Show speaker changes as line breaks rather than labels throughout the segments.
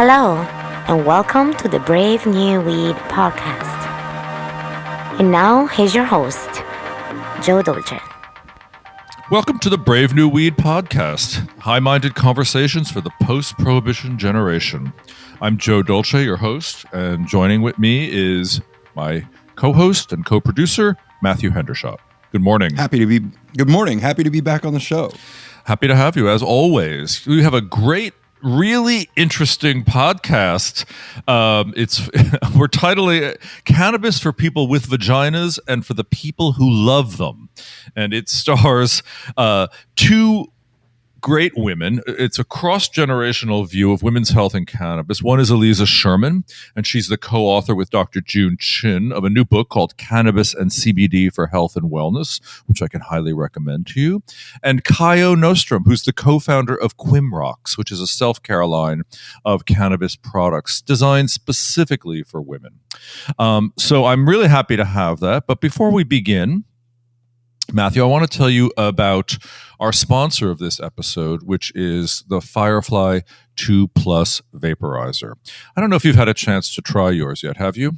Hello, and welcome to the Brave New Weed podcast. And now, here's your host, Joe Dolce.
Welcome to the Brave New Weed podcast, high-minded conversations for the post-prohibition generation. I'm Joe Dolce, your host, and joining with me is my co-host and co-producer, Matthew Hendershot. Good morning.
Good morning. Happy to be back on the show.
Happy to have you, as always. We have a great, really interesting podcast. We're titling it Cannabis for People with Vaginas and for the People Who Love Them. And it stars two great women. It's a cross-generational view of women's health and cannabis. One is Aliza Sherman, and she's the co-author with Dr. June Chin of a new book called Cannabis and CBD for Health and Wellness, which I can highly recommend to you. And Cyo Nystom, who's the co-founder of Quim, which is a self-care line of cannabis products designed specifically for women. So I'm really happy to have that. But before we begin, Matthew, I want to tell you about our sponsor of this episode, which is the Firefly 2 Plus Vaporizer. I don't know if you've had a chance to try yours yet, have you?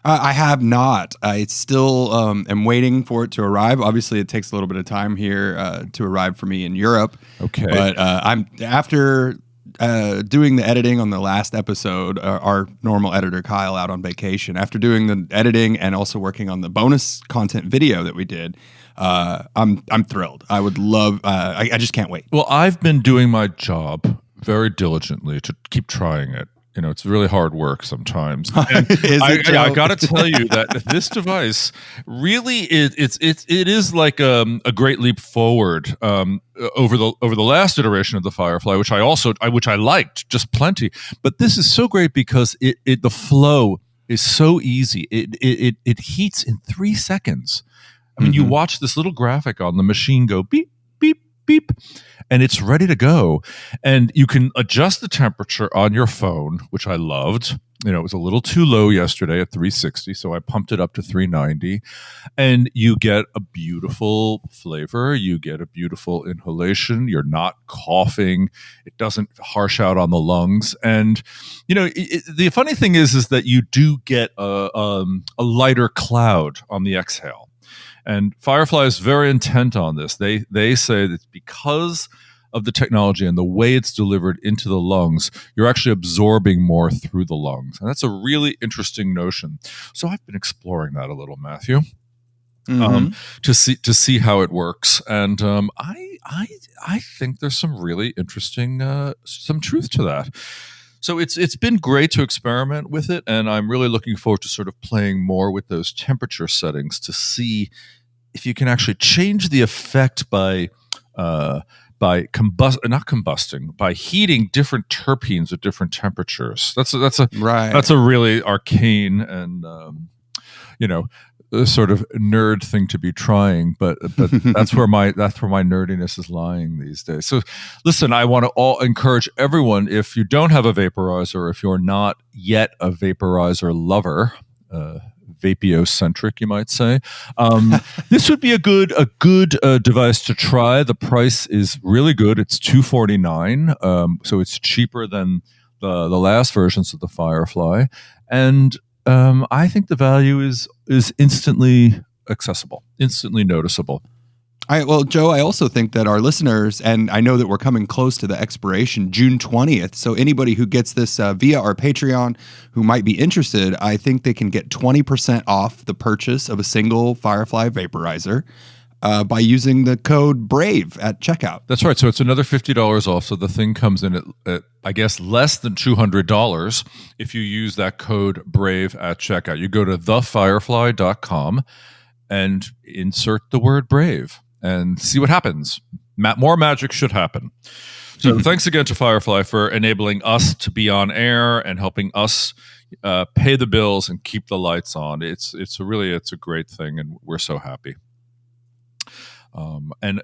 I have not. I still am waiting for it to arrive. Obviously, it takes a little bit of time here to arrive for me in Europe.
Okay.
But I'm after doing the editing on the last episode, our normal editor, Kyle, out on vacation. After doing the editing and also working on the bonus content video that we did, I'm thrilled. I would love. I just can't wait.
Well, I've been doing my job very diligently to keep trying it. You know, it's really hard work sometimes. And I got to tell you that this device really it is like a great leap forward over the last iteration of the Firefly, which I liked just plenty. But this is so great because the flow is so easy. It heats in 3 seconds. I mean, you watch this little graphic on the machine go beep, beep, beep, and it's ready to go. And you can adjust the temperature on your phone, which I loved. You know, it was a little too low yesterday at 360, so I pumped it up to 390. And you get a beautiful flavor. You get a beautiful inhalation. You're not coughing. It doesn't harsh out on the lungs. And, you know, the funny thing is that you do get a lighter cloud on the exhale. And Firefly is very intent on this. They say that because of the technology and the way it's delivered into the lungs, you're actually absorbing more through the lungs. And that's a really interesting notion. So I've been exploring that a little, Matthew, to see how it works. And I think there's some really interesting some truth to that. So it's been great to experiment with it, and I'm really looking forward to sort of playing more with those temperature settings to see if you can actually change the effect by heating different terpenes at different temperatures. That's a really arcane and a sort of nerd thing to be trying, but that's where my nerdiness is lying these days. So listen, I want to encourage everyone, if you don't have a vaporizer, if you're not yet a vaporizer lover, vapiocentric, you might say, this would be a good device to try. The price is really good. It's $249, so it's cheaper than the last versions of the Firefly, and I think the value is instantly accessible, instantly noticeable.
Well, Joe, I also think that our listeners, and I know that we're coming close to the expiration, June 20th. So anybody who gets this via our Patreon who might be interested, I think they can get 20% off the purchase of a single Firefly vaporizer by using the code BRAVE at checkout.
That's right. So it's another $50 off. So the thing comes in at I guess, less than $200 if you use that code BRAVE at checkout. You go to thefirefly.com and insert the word BRAVE and see what happens. More magic should happen. So thanks again to Firefly for enabling us to be on air and helping us pay the bills and keep the lights on. It's a great thing, and we're so happy. And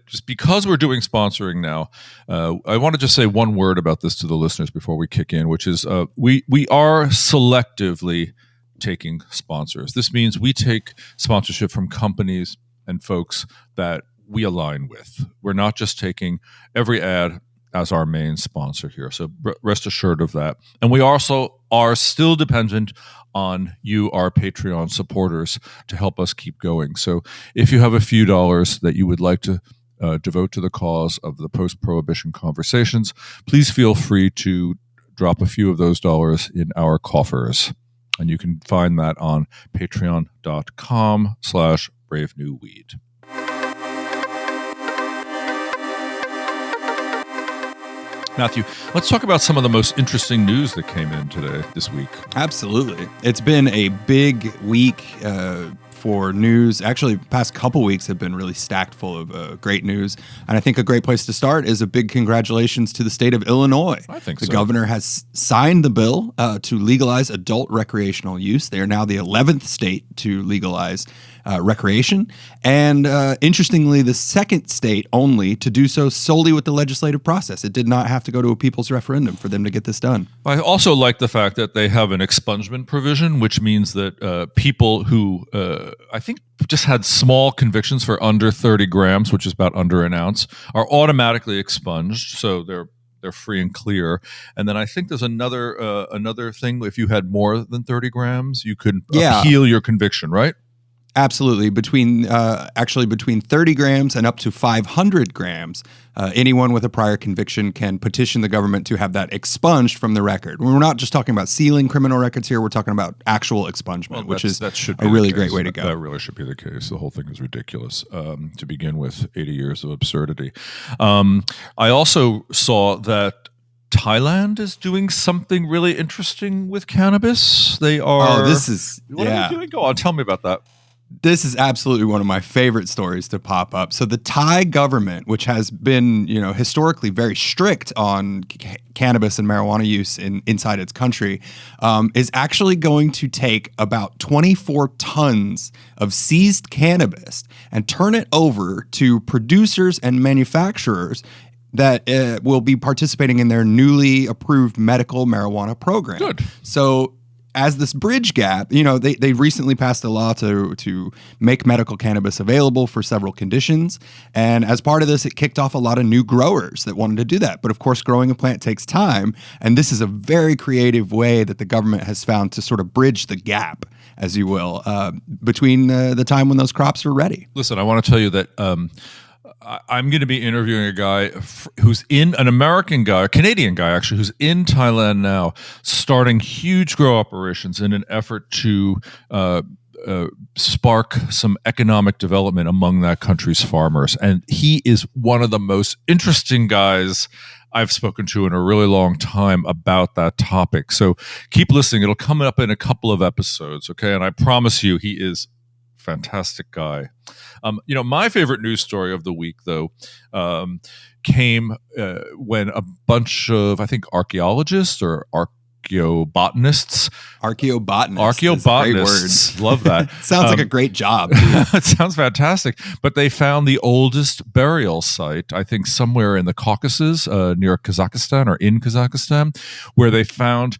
just because we're doing sponsoring now, I want to just say one word about this to the listeners before we kick in, which is we are selectively taking sponsors. This means we take sponsorship from companies and folks that we align with. We're not just taking every ad as our main sponsor here. So rest assured of that. And we also are still dependent on you, our Patreon supporters, to help us keep going. So if you have a few dollars that you would like to devote to the cause of the post-prohibition conversations, please feel free to drop a few of those dollars in our coffers. And you can find that on patreon.com/bravenewweed. Matthew, let's talk about some of the most interesting news that came in this week.
Absolutely. It's been a big week for news. Actually, the past couple weeks have been really stacked full of great news. And I think a great place to start is a big congratulations to the state of Illinois.
I think
the governor has signed the bill to legalize adult recreational use. They are now the 11th state to legalize recreation. And interestingly, the second state only to do so solely with the legislative process. It did not have to go to a people's referendum for them to get this done.
I also like the fact that they have an expungement provision, which means that people who I think just had small convictions for under 30 grams, which is about under an ounce, are automatically expunged. So they're free and clear. And then I think there's another thing. If you had more than 30 grams, you could appeal your conviction, right?
Absolutely. Between 30 grams and up to 500 grams, anyone with a prior conviction can petition the government to have that expunged from the record. We're not just talking about sealing criminal records here. We're talking about actual expungement, which is a really great way to go.
That really should be the case. The whole thing is ridiculous to begin with. 80 years of absurdity. I also saw that Thailand is doing something really interesting with cannabis. They are.
Oh, this is.
What are they doing? Go on, tell me about that.
This is absolutely one of my favorite stories to pop up. So the Thai government, which has been, historically very strict on cannabis and marijuana use inside its country, is actually going to take about 24 tons of seized cannabis and turn it over to producers and manufacturers that will be participating in their newly approved medical marijuana program.
Good.
So as this bridge gap, they recently passed a law to make medical cannabis available for several conditions. And as part of this, it kicked off a lot of new growers that wanted to do that. But of course, growing a plant takes time. And this is a very creative way that the government has found to sort of bridge the gap, as you will, between the time when those crops are ready.
Listen, I want to tell you that I'm going to be interviewing a guy who's an American guy, a Canadian guy actually, who's in Thailand now, starting huge grow operations in an effort to spark some economic development among that country's farmers. And he is one of the most interesting guys I've spoken to in a really long time about that topic. So keep listening. It'll come up in a couple of episodes, okay? And I promise you, he is a fantastic guy. My favorite news story of the week, though, came when a bunch of, I think, archaeologists or archaeobotanists.
Archaeobotanists.
Love that.
Sounds like a great job.
It sounds fantastic. But they found the oldest burial site, I think, somewhere in the Caucasus, near Kazakhstan or in Kazakhstan, where they found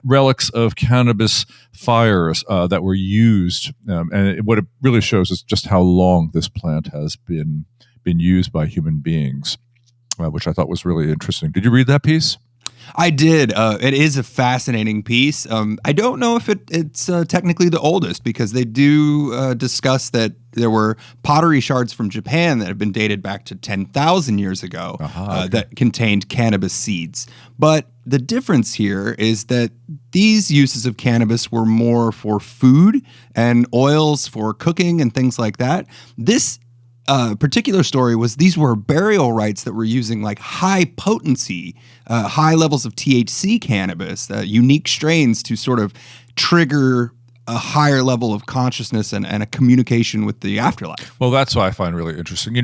relics of cannabis fires that were used. And what it really shows is just how long this plant has been used by human beings, which I thought was really interesting. Did you read that piece?
I did. It is a fascinating piece. I don't know if it's technically the oldest, because they do discuss that there were pottery shards from Japan that have been dated back to 10,000 years ago that contained cannabis seeds. But the difference here is that these uses of cannabis were more for food and oils for cooking and things like that. This particular story was these were burial rites that were using like high potency, high levels of THC cannabis, unique strains to sort of trigger a higher level of consciousness and a communication with the afterlife.
Well, that's what I find really interesting.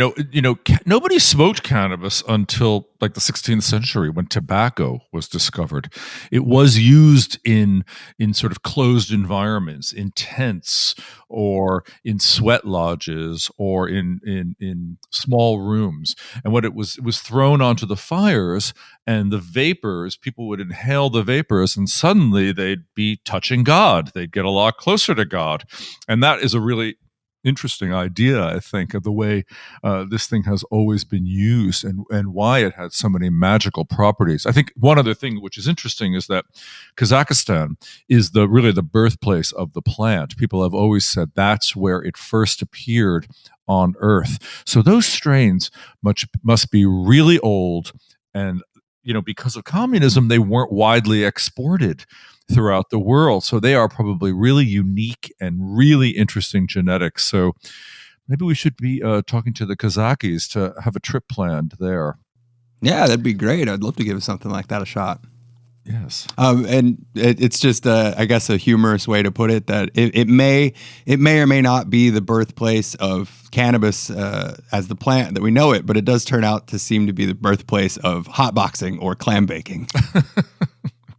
Nobody smoked cannabis until like the 16th century when tobacco was discovered. It was used in sort of closed environments, in tents or in sweat lodges or in small rooms. And what it was thrown onto the fires, and the vapors, people would inhale the vapors, and suddenly they'd be touching God. They'd get a lot closer to God. And that is a really interesting idea, I think, of the way this thing has always been used and why it had so many magical properties. I think one other thing which is interesting is that Kazakhstan is really the birthplace of the plant. People have always said that's where it first appeared on Earth. So those strains must be really old, and because of communism, they weren't widely exported throughout the world. So they are probably really unique and really interesting genetics. So maybe we should be talking to the Kazakhis to have a trip planned there.
Yeah, that'd be great. I'd love to give something like that a shot.
Yes.
And it's just, I guess, a humorous way to put it that it may or may not be the birthplace of cannabis as the plant that we know it, but it does turn out to seem to be the birthplace of hotboxing or clam baking.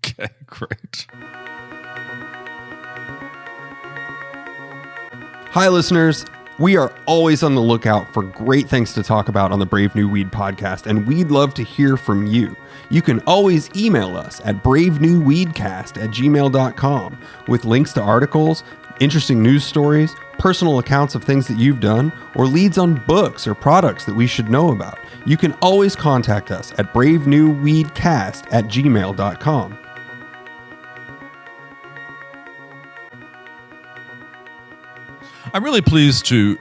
Okay, great.
Hi, listeners. We are always on the lookout for great things to talk about on the Brave New Weed podcast, and we'd love to hear from you. You can always email us at bravenewweedcast@gmail.com with links to articles, interesting news stories, personal accounts of things that you've done, or leads on books or products that we should know about. You can always contact us at bravenewweedcast@gmail.com.
I'm really pleased to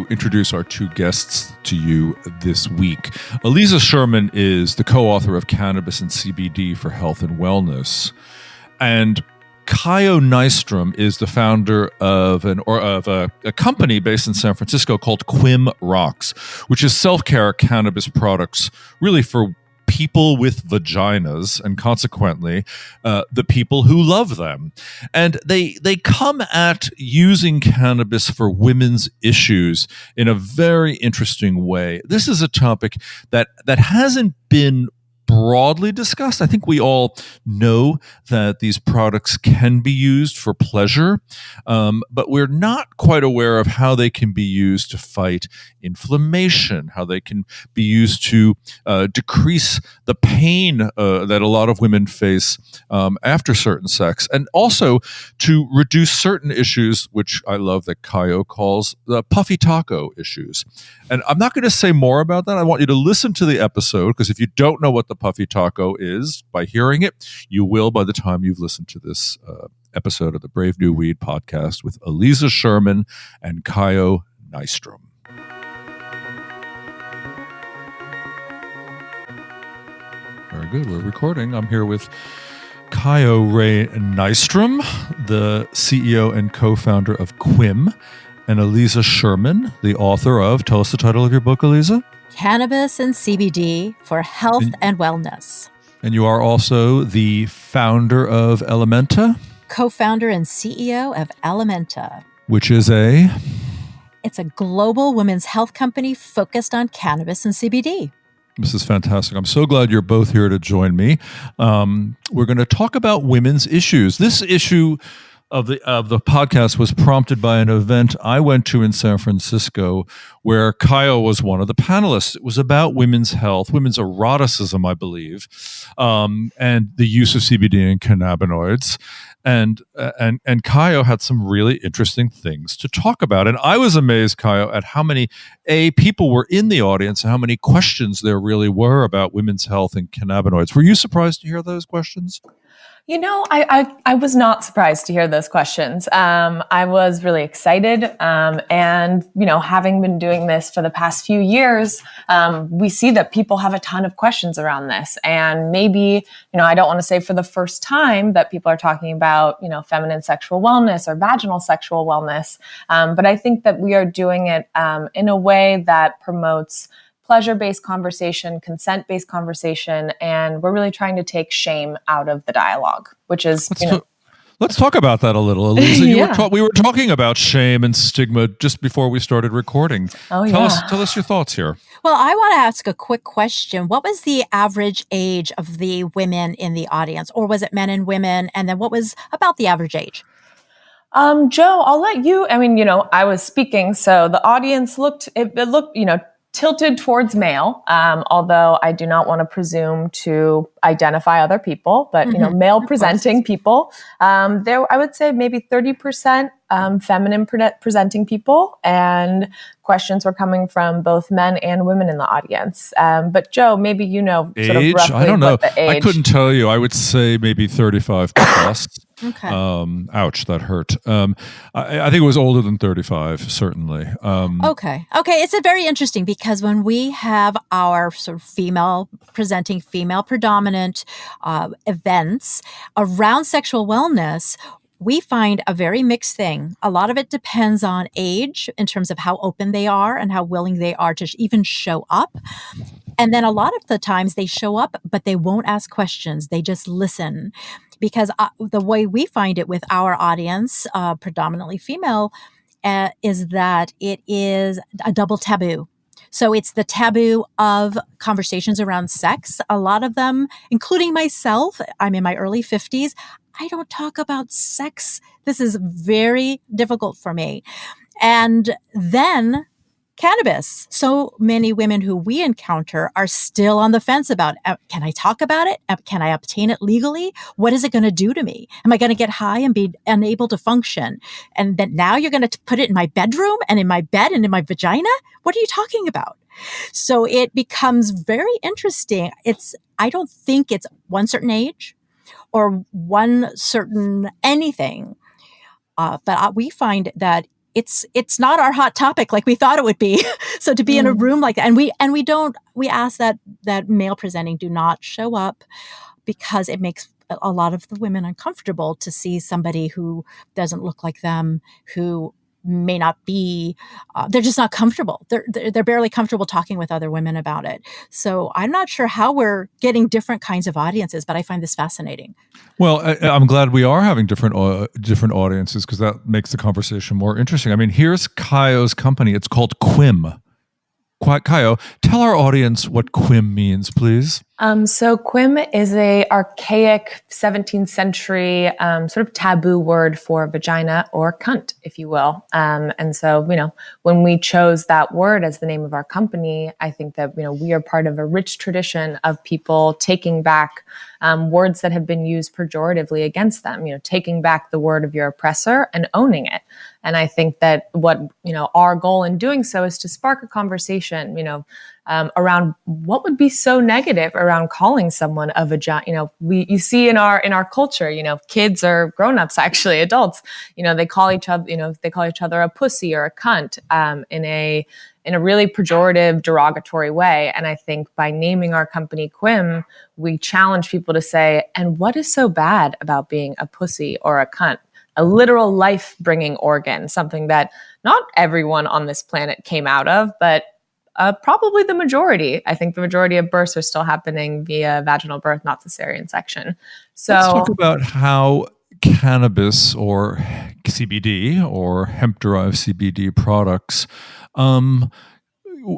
introduce our two guests to you this week. Aliza Sherman is the co-author of Cannabis and CBD for Health and Wellness, and Cyo Nystom is the founder of a company based in San Francisco called Quim Rocks, which is self-care cannabis products really for people with vaginas, and consequently the people who love them. And they come at using cannabis for women's issues in a very interesting way. This is a topic that hasn't been broadly discussed. I think we all know that these products can be used for pleasure, but we're not quite aware of how they can be used to fight inflammation, how they can be used to decrease the pain that a lot of women face after certain sex, and also to reduce certain issues, which I love that Cyo calls the puffy taco issues. And I'm not going to say more about that. I want you to listen to the episode, because if you don't know what the puffy taco is by hearing it, you will by the time you've listened to this episode of the Brave New Weed podcast with Aliza Sherman and Cyo Nystom. Very good. We're recording. I'm here with Cyo Nystom, the CEO and co-founder of Quim, and Aliza Sherman, the author of, tell us the title of your book, Aliza?
Cannabis and CBD for Health and Wellness.
And you are also the founder of Ellementa?
Co-founder and CEO of Ellementa.
Which is
It's a global women's health company focused on cannabis and CBD.
This is fantastic. I'm so glad you're both here to join me. We're going to talk about women's issues. This issue of the podcast was prompted by an event I went to in San Francisco where Cyo was one of the panelists. It was about women's health, women's eroticism, I believe, and the use of CBD and cannabinoids. And Cyo had some really interesting things to talk about. And I was amazed, Cyo, at how many people were in the audience and how many questions there really were about women's health and cannabinoids. Were you surprised to hear those questions?
You know, I was not surprised to hear those questions. I was really excited. And, you know, having been doing this for the past few years, we see that people have a ton of questions around this. And maybe, you know, I don't want to say for the first time that people are talking about, you know, feminine sexual wellness or vaginal sexual wellness. But I think that we are doing it in a way that promotes pleasure-based conversation, consent-based conversation, and we're really trying to take shame out of the dialogue, which is,
Let's talk about that a little, Aliza.
Yeah.
We were talking about shame and stigma just before we started recording.
Oh,
Tell us your thoughts here.
Well, I want to ask a quick question. What was the average age of the women in the audience? Or was it men and women? And then what was about the average age?
Joe, I'll let you, I mean, you know, I was speaking, so the audience looked, you know, tilted towards male, although I do not want to presume to identify other people, but male presenting people. There, I would say maybe 30% feminine presenting people, and questions were coming from both men and women in the audience. But Joe, maybe sort of roughly
I don't know.
what the age.
I couldn't tell you. I would say maybe 35 plus.
Okay.
Ouch, that hurt. I think it was older than 35, certainly.
Okay. It's very interesting because when we have our sort of female predominant events around sexual wellness, we find a very mixed thing. A lot of it depends on age in terms of how open they are and how willing they are to even show up. And then a lot of the times they show up, but they won't ask questions. They just listen. Because the way we find it with our audience, predominantly female, is that it is a double taboo. So it's the taboo of conversations around sex. A lot of them, including myself, I'm in my early 50s, I don't talk about sex. This is very difficult for me. And then cannabis. So many women who we encounter are still on the fence about, can I talk about it? Can I obtain it legally? What is it going to do to me? Am I going to get high and be unable to function? And then now you're going to put it in my bedroom and in my bed and in my vagina? What are you talking about? So it becomes very interesting. I don't think it's one certain age or one certain anything. But we find that it's not our hot topic like we thought it would be. So to be in a room like that, and we ask that male presenting do not show up because it makes a lot of the women uncomfortable to see somebody who doesn't look like them, who may not be, they're just not comfortable. They're barely comfortable talking with other women about it. So I'm not sure how we're getting different kinds of audiences, but I find this fascinating.
Well, I'm glad we are having different audiences because that makes the conversation more interesting. I mean, here's Cyo's company. It's called Quim. Cyo, tell our audience what Quim means, please.
So Quim is a archaic 17th century sort of taboo word for vagina or cunt, if you will. And so, when we chose that word as the name of our company, I think that, we are part of a rich tradition of people taking back words that have been used pejoratively against them, taking back the word of your oppressor and owning it. And I think that what, our goal in doing so is to spark a conversation, around what would be so negative around calling someone a vagina. You see in our culture, kids or grown-ups, actually adults, they call each other a pussy or a cunt, in a really pejorative, derogatory way. And I think by naming our company Quim, we challenge people to say, and what is so bad about being a pussy or a cunt? A literal life-bringing organ, something that not everyone on this planet came out of, but probably the majority. I think the majority of births are still happening via vaginal birth, not cesarean section. So
let's talk about how cannabis or CBD or hemp-derived CBD products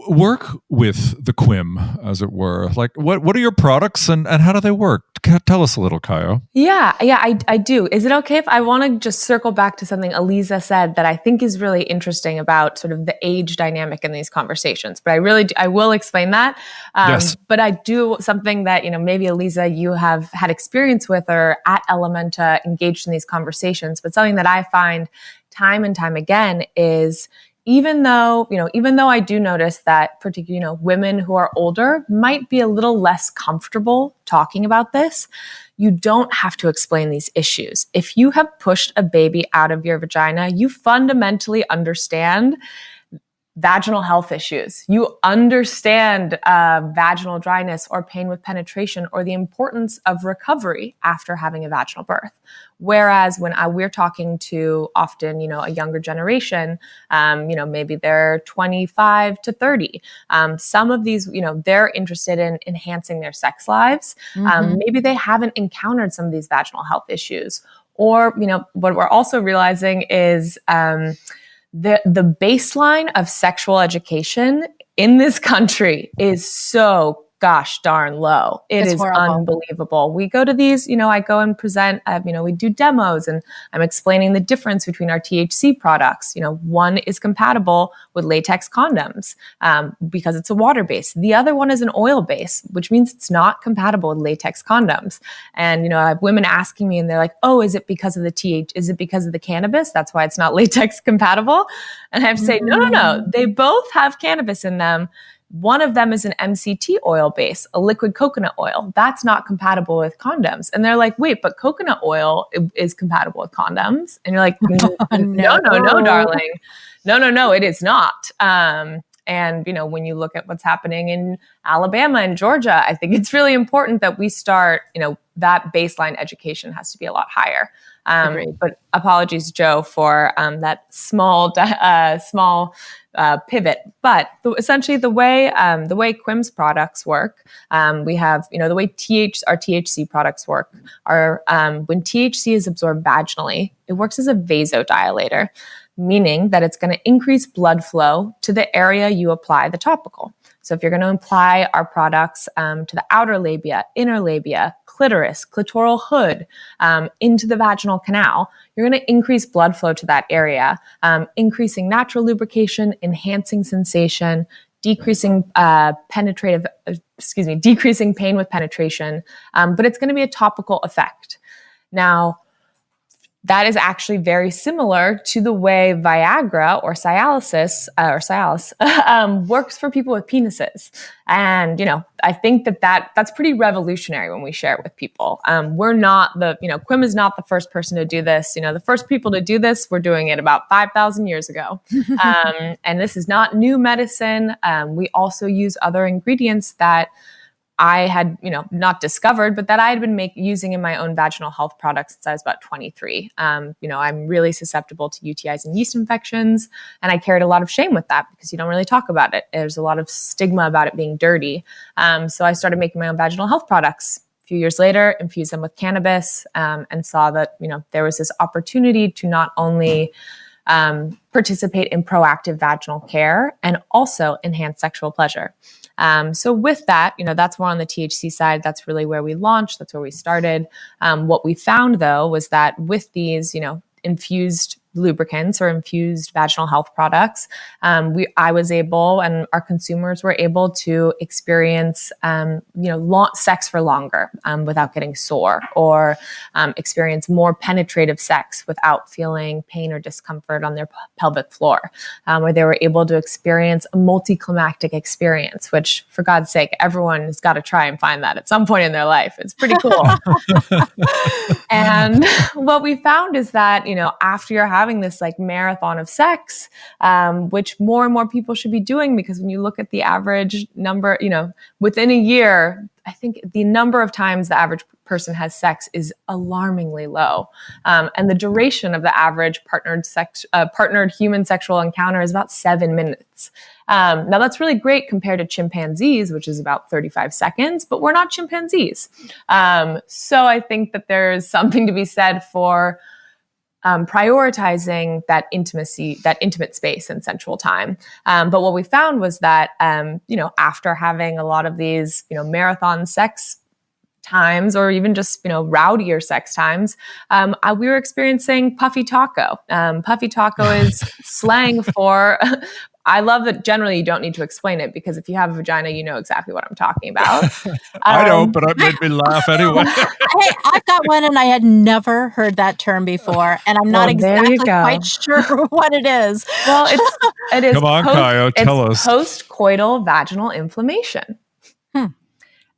work with the Quim, as it were. Like, what are your products and how do they work? Tell us a little, Cyo.
Yeah, I do. Is it okay if I want to just circle back to something Aliza said that I think is really interesting about sort of the age dynamic in these conversations? But I will explain that.
Yes.
But I do something that, maybe Aliza, you have had experience with or at Ellementa engaged in these conversations, but something that I find time and time again is even though I do notice that particularly, women who are older might be a little less comfortable talking about this, you don't have to explain these issues. If you have pushed a baby out of your vagina, you fundamentally understand vaginal health issues. You understand vaginal dryness or pain with penetration or the importance of recovery after having a vaginal birth. Whereas when we're talking to often, a younger generation, maybe they're 25 to 30. Some of these, they're interested in enhancing their sex lives. Maybe they haven't encountered some of these vaginal health issues. Or, what we're also realizing is the baseline of sexual education in this country is so gosh darn low. It's horrible. Unbelievable. We go to these, I go and present, we do demos and I'm explaining the difference between our THC products. One is compatible with latex condoms because it's a water base. The other one is an oil base, which means it's not compatible with latex condoms. And, I have women asking me and they're like, oh, is it because of the cannabis? That's why it's not latex compatible. And I have to say, no. They both have cannabis in them. One of them is an MCT oil base, a liquid coconut oil. That's not compatible with condoms. And they're like, wait, but coconut oil is compatible with condoms? And you're like, no, darling. No, it is not. And, when you look at what's happening in Alabama and Georgia, I think it's really important that we start, that baseline education has to be a lot higher. But apologies, Joe, for that small pivot. But essentially, the way Quim's products work, we have the way our THC products work are when THC is absorbed vaginally, it works as a vasodilator, meaning that it's going to increase blood flow to the area you apply the topical. So if you're going to apply our products to the outer labia, inner labia, clitoris, clitoral hood, into the vaginal canal, you're going to increase blood flow to that area, increasing natural lubrication, enhancing sensation, decreasing decreasing pain with penetration, but it's going to be a topical effect. Now, that is actually very similar to the way Viagra or Cialis works for people with penises. And, I think that's pretty revolutionary when we share it with people. We're not Quim is not the first person to do this. The first people to do this were doing it about 5,000 years ago. And this is not new medicine. We also use other ingredients that I had, not discovered, but that I had been using in my own vaginal health products since I was about 23. I'm really susceptible to UTIs and yeast infections, and I carried a lot of shame with that because you don't really talk about it. There's a lot of stigma about it being dirty. So I started making my own vaginal health products. A few years later, infused them with cannabis, and saw that, there was this opportunity to not only participate in proactive vaginal care and also enhance sexual pleasure. So with that, that's more on the THC side. That's really where we launched. That's where we started. What we found, though, was that with these, infused lubricants or infused vaginal health products, I was able, and our consumers were able to experience, sex for longer without getting sore, or experience more penetrative sex without feeling pain or discomfort on their pelvic floor, where they were able to experience a multiclimactic experience, which, for God's sake, everyone has got to try and find that at some point in their life. It's pretty cool. And what we found is that, after you're having this marathon of sex, which more and more people should be doing, because when you look at the average number, within a year, I think the number of times the average person has sex is alarmingly low. And the duration of the average partnered human sexual encounter is about 7 minutes. Now that's really great compared to chimpanzees, which is about 35 seconds, but we're not chimpanzees. So I think that there's something to be said for prioritizing that intimacy, that intimate space and sensual time. But what we found was that, after having a lot of these, marathon sex times, or even just, rowdier sex times, we were experiencing puffy taco. Puffy taco is slang for... I love that generally you don't need to explain it, because if you have a vagina, you know exactly what I'm talking about.
I don't, but it made me laugh anyway.
Hey, I've got one and I had never heard that term before, and I'm not exactly quite sure what it is.
Well, it is.
Come on, Cyo, tell us.
Postcoital vaginal inflammation.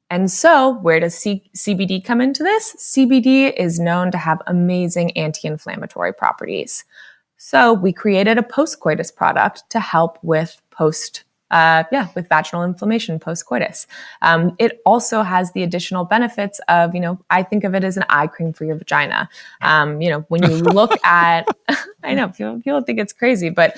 And so where does CBD come into this? CBD is known to have amazing anti-inflammatory properties. So we created a post-coitus product to help with with vaginal inflammation post-coitus. It also has the additional benefits of, I think of it as an eye cream for your vagina. When you look at, I know people think it's crazy, but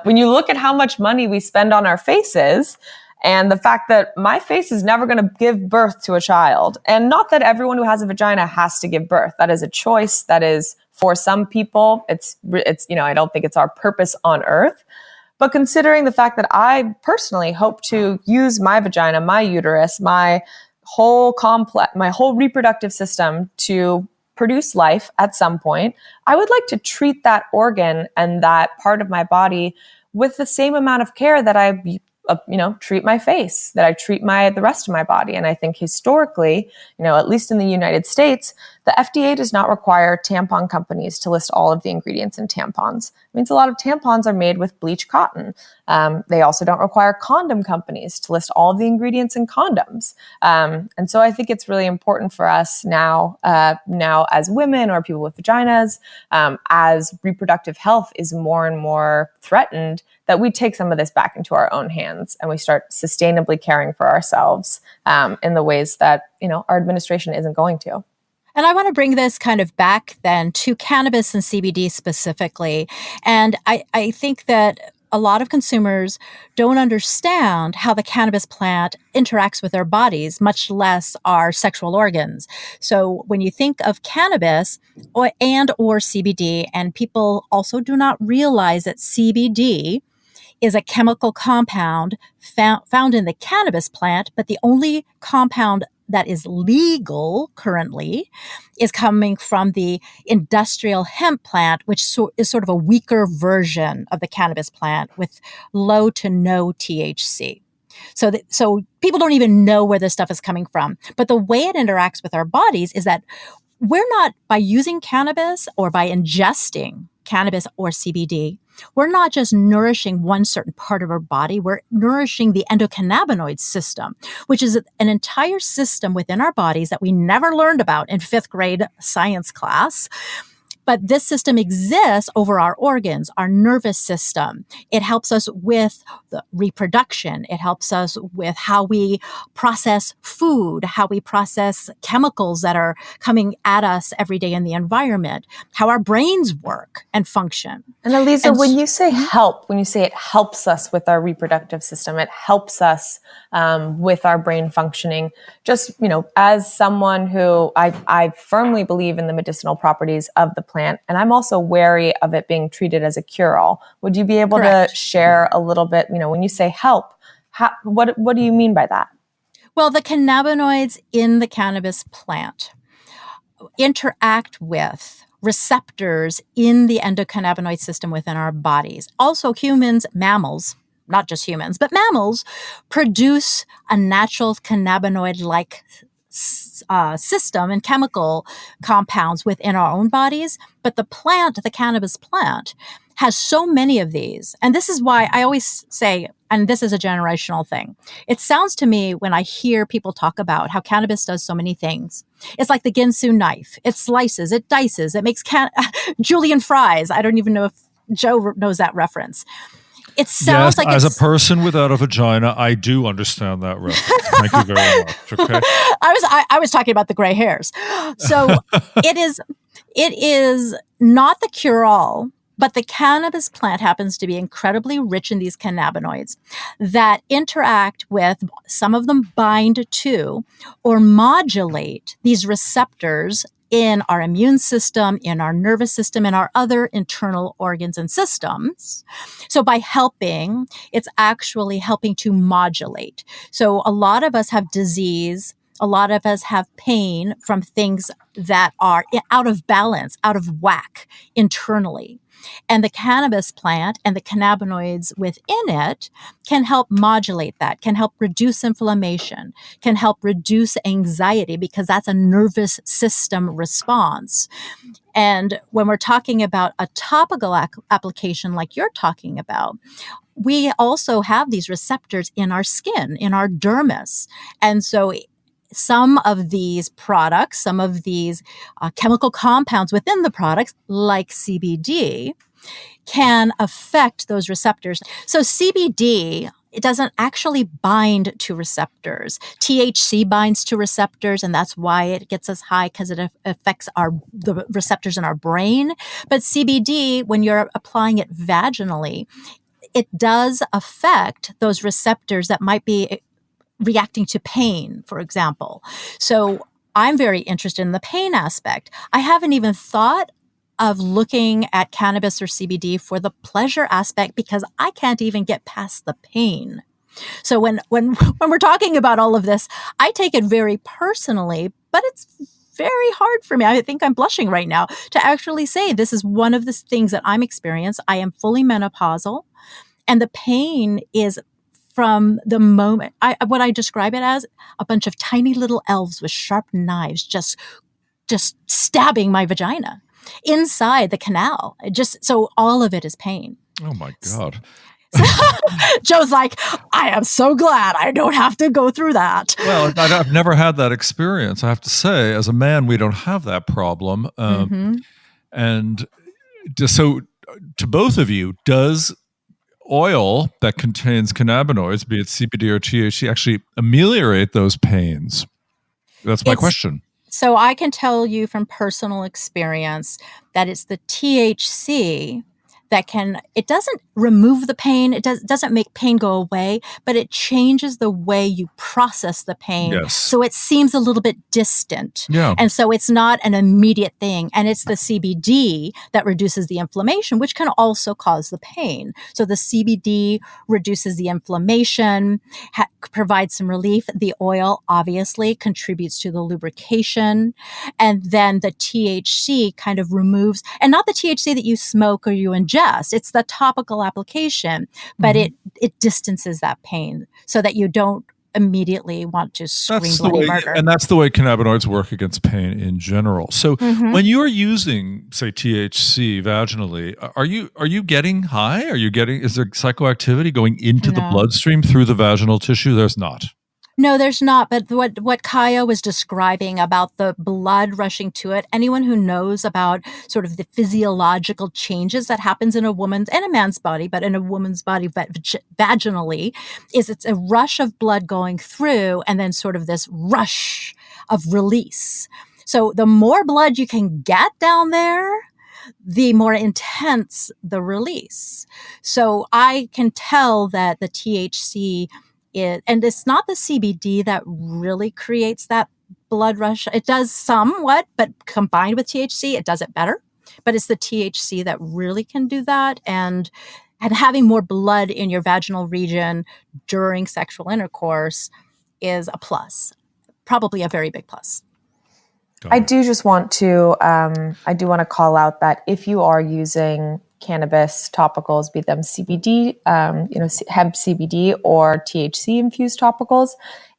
when you look at how much money we spend on our faces, and the fact that my face is never going to give birth to a child, and not that everyone who has a vagina has to give birth. That is a choice. That is, for some people, it's I don't think it's our purpose on earth. But considering the fact that I personally hope to use my vagina, my uterus, my whole reproductive system to produce life at some point, I would like to treat that organ and that part of my body with the same amount of care that I treat my face, that I treat the rest of my body. And I think historically, at least in the United States, the FDA does not require tampon companies to list all of the ingredients in tampons. It means a lot of tampons are made with bleach cotton. They also don't require condom companies to list all of the ingredients in condoms. And so I think it's really important for us now as women or people with vaginas, as reproductive health is more and more threatened, that we take some of this back into our own hands and we start sustainably caring for ourselves in the ways that, our administration isn't going to.
And I want to bring this kind of back then to cannabis and CBD specifically. And I think that a lot of consumers don't understand how the cannabis plant interacts with their bodies, much less our sexual organs. So when you think of cannabis or CBD, and people also do not realize that CBD is a chemical compound found in the cannabis plant, but the only compound that is legal currently is coming from the industrial hemp plant, which is sort of a weaker version of the cannabis plant with low to no THC. So people don't even know where this stuff is coming from. But the way it interacts with our bodies is that we're not, by using cannabis or by ingesting cannabis or CBD, we're not just nourishing one certain part of our body, we're nourishing the endocannabinoid system, which is an entire system within our bodies that we never learned about in 5th grade science class. But this system exists over our organs, our nervous system. It helps us with the reproduction. It helps us with how we process food, how we process chemicals that are coming at us every day in the environment, how our brains work and function.
And Aliza, when you say help, when you say it helps us with our reproductive system, it helps us with our brain functioning, just, as someone who I firmly believe in the medicinal properties of the plant, and I'm also wary of it being treated as a cure-all. Would you be able to share a little bit, when you say help, what do you mean by that?
Well, the cannabinoids in the cannabis plant interact with receptors in the endocannabinoid system within our bodies. Also, humans, mammals, not just humans, but mammals produce a natural cannabinoid-like system and chemical compounds within our own bodies. But the cannabis plant, has so many of these. And this is why I always say, and this is a generational thing, it sounds to me when I hear people talk about how cannabis does so many things. It's like the Ginsu knife. It slices, it dices, it makes julienne fries. I don't even know if Joe knows that reference. It sounds like
as a person without a vagina, I do understand that reference. Thank you very much. Okay.
I was talking about the gray hairs. So it is not the cure-all, but the cannabis plant happens to be incredibly rich in these cannabinoids that interact with, some of them bind to or modulate these receptors in our immune system, in our nervous system, and our other internal organs and systems. So by helping, it's actually helping to modulate. So a lot of us have disease. A lot of us have pain from things that are out of balance, out of whack internally. And the cannabis plant and the cannabinoids within it can help modulate that, can help reduce inflammation, can help reduce anxiety, because that's a nervous system response. And when we're talking about a topical application like you're talking about, we also have these receptors in our skin, in our dermis. And so some of these products, some of these chemical compounds within the products, like CBD, can affect those receptors. So CBD, it doesn't actually bind to receptors. THC binds to receptors, and that's why it gets us high, because it affects the receptors in our brain. But CBD, when you're applying it vaginally, it does affect those receptors that might be reacting to pain, for example. So I'm very interested in the pain aspect. I haven't even thought of looking at cannabis or CBD for the pleasure aspect because I can't even get past the pain. So when we're talking about all of this, I take it very personally, but it's very hard for me. I think I'm blushing right now to actually say this is one of the things that I'm experiencing. I am fully menopausal, and the pain is from the moment what I describe it as a bunch of tiny little elves with sharp knives just stabbing my vagina inside the canal. So all of it is pain.
Oh my God.
Joe's like, I am so glad I don't have to go through that.
Well, I've never had that experience. I have to say, as a man, we don't have that problem. And so to both of you, does oil that contains cannabinoids, be it CBD or THC, actually ameliorate those pains? That's my question.
So I can tell you from personal experience that it's the THC that it doesn't remove the pain. It doesn't make pain go away, but it changes the way you process the pain.
Yes.
So it seems a little bit distant.
Yeah.
And so it's not an immediate thing. And it's the CBD that reduces the inflammation, which can also cause the pain. So the CBD reduces the inflammation, provides some relief. The oil obviously contributes to the lubrication. And then the THC kind of removes, and not the THC that you smoke or you ingest. It's the topical application, but it distances that pain so that you don't immediately want to scream bloody murder.
And that's the way cannabinoids work against pain in general. So when you're using, say, THC vaginally, are you getting high? Is there psychoactivity going into the bloodstream through the vaginal tissue? There's not.
No, there's not. But what Cyo was describing about the blood rushing to it, anyone who knows about sort of the physiological changes that happens in a woman's and a man's body, but in a woman's body vaginally, is it's a rush of blood going through and then sort of this rush of release. So the more blood you can get down there, the more intense the release. So I can tell that the THC and it's not the CBD that really creates that blood rush. It does somewhat, but combined with THC, it does it better. But it's the THC that really can do that. And having more blood in your vaginal region during sexual intercourse is a plus, probably a very big plus.
I do want to call out that if you are using cannabis topicals, be them CBD, hemp CBD or THC infused topicals,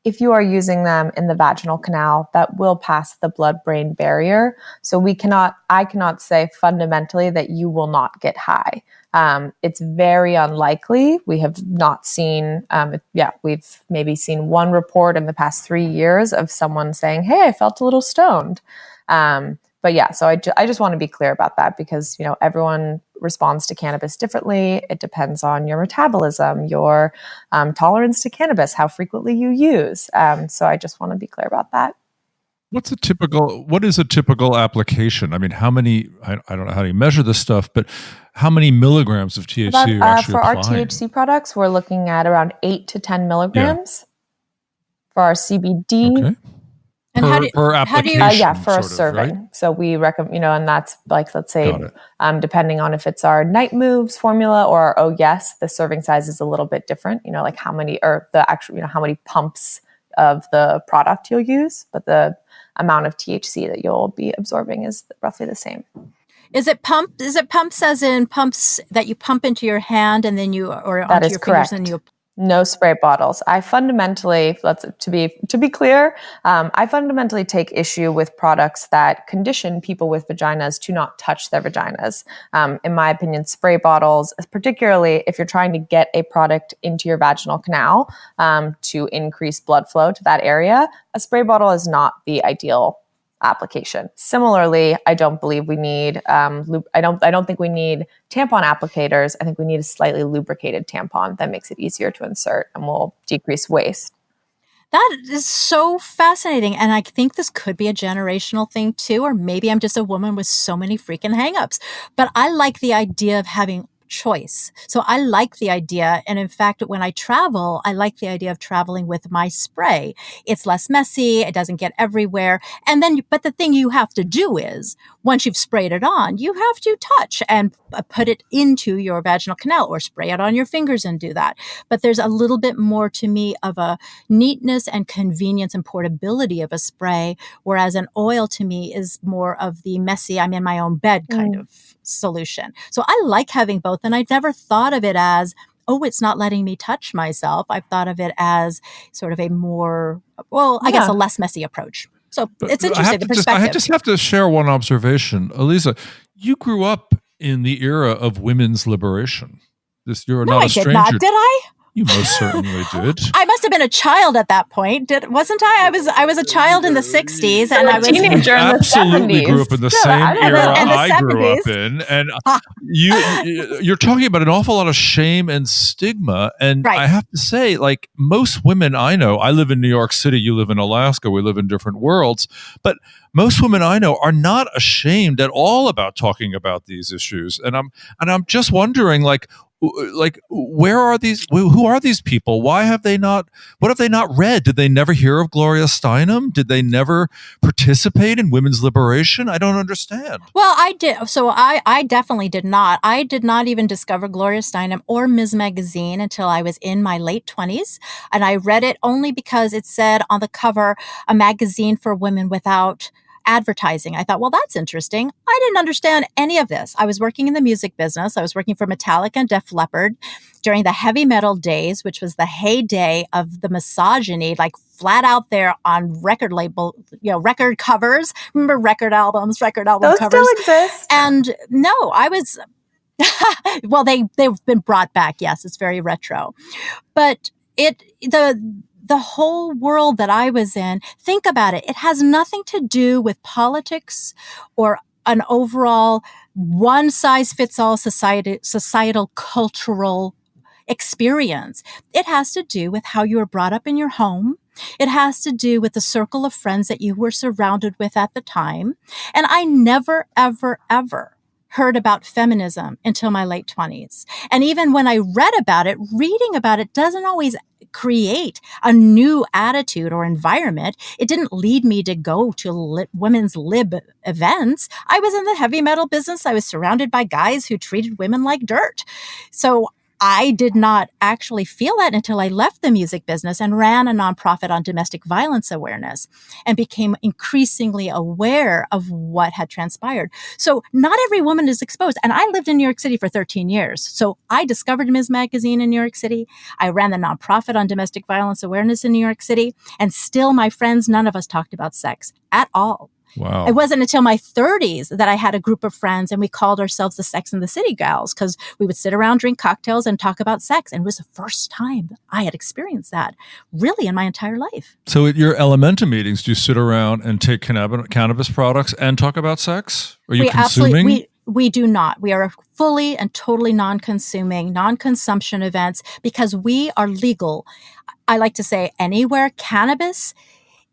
if you are using them in the vaginal canal, that will pass the blood-brain barrier. So I cannot say fundamentally that you will not get high. It's very unlikely. We have not seen, we've maybe seen one report in the past 3 years of someone saying, hey, I felt a little stoned. But yeah, so I just want to be clear about that because, everyone responds to cannabis differently. It depends on your metabolism, your tolerance to cannabis, how frequently you use. So I just want to be clear about that.
What is a typical application? I mean, how many, I don't know how you measure this stuff, but how many milligrams of THC are you actually
for
applying?
our THC products, we're looking at around 8 to 10 milligrams. Yeah. For our CBD.
Okay.
And
per application,
for a serving. Right? So we recommend, and that's like, let's say, depending on if it's our night moves formula or our oh yes, the serving size is a little bit different. Like how many, or the actual, how many pumps of the product you'll use, but the amount of THC that you'll be absorbing is roughly the same.
Is it pumps as in pumps that you pump into your hand and then onto your
correct.
fingers and you?
No spray bottles. I fundamentally, to be clear, I fundamentally take issue with products that condition people with vaginas to not touch their vaginas. In my opinion, spray bottles, particularly if you're trying to get a product into your vaginal canal to increase blood flow to that area, a spray bottle is not the ideal application. Similarly, I don't believe we need I don't think we need tampon applicators. I think we need a slightly lubricated tampon that makes it easier to insert and will decrease waste.
That is so fascinating. And I think this could be a generational thing too, or maybe I'm just a woman with so many freaking hangups. But I like the idea of having choice. So I like the idea. And in fact, when I travel, I like the idea of traveling with my spray. It's less messy. It doesn't get everywhere. And then, but the thing you have to do is once you've sprayed it on, you have to touch and put it into your vaginal canal or spray it on your fingers and do that. But there's a little bit more to me of a neatness and convenience and portability of a spray, whereas an oil to me is more of the messy, I'm in my own bed kind of solution. So I like having both. And I've never thought of it as, oh, it's not letting me touch myself. I've thought of it as sort of a more, I guess a less messy approach. So it's interesting, the perspective.
I just have to share one observation. Aliza, you grew up in the era of women's liberation. You're not a stranger.
No, I did not. Did I?
You most certainly did.
I must have been a child at that point, wasn't I? I was a child in the 60s, and I was
a teenager in the 70s.
Absolutely grew up in the same era I grew up in, and you're talking about an awful lot of shame and stigma. And I have to say, like most women I know, I live in New York City, you live in Alaska, we live in different worlds, but most women I know are not ashamed at all about talking about these issues. And I'm just wondering, like where are these, who are these people? What have they not read? Did they never hear of Gloria Steinem? Did they never participate in women's liberation? I don't understand.
Well, I did. So I definitely did not. I did not even discover Gloria Steinem or Ms. Magazine until I was in my late 20s. And I read it only because it said on the cover, a magazine for women without advertising. I thought, well, that's interesting. I didn't understand any of this. I was working in the music business. I was working for Metallica and Def Leppard during the heavy metal days, which was the heyday of the misogyny, like flat out there on record label, record covers. Remember record album
Those
covers?
Those still exist.
And no, I was, well, they've been brought back. Yes, it's very retro. But the whole world that I was in, think about it. It has nothing to do with politics or an overall one-size-fits-all societal cultural experience. It has to do with how you were brought up in your home. It has to do with the circle of friends that you were surrounded with at the time. And I never, ever, ever heard about feminism until my late 20s. And even when I read about it, reading about it doesn't always create a new attitude or environment. It didn't lead me to go to women's lib events. I was in the heavy metal business. I was surrounded by guys who treated women like dirt. So I did not actually feel that until I left the music business and ran a nonprofit on domestic violence awareness and became increasingly aware of what had transpired. So not every woman is exposed. And I lived in New York City for 13 years. So I discovered Ms. Magazine in New York City. I ran the nonprofit on domestic violence awareness in New York City. And still, my friends, none of us talked about sex at all.
Wow.
It wasn't until my 30s that I had a group of friends and we called ourselves the Sex and the City Gals because we would sit around, drink cocktails and talk about sex. And it was the first time I had experienced that really in my entire life.
So at your Ellementa meetings, do you sit around and take cannabis products and talk about sex? Are you consuming?
We do not. We are fully and totally non-consuming, non-consumption events because we are legal. I like to say anywhere cannabis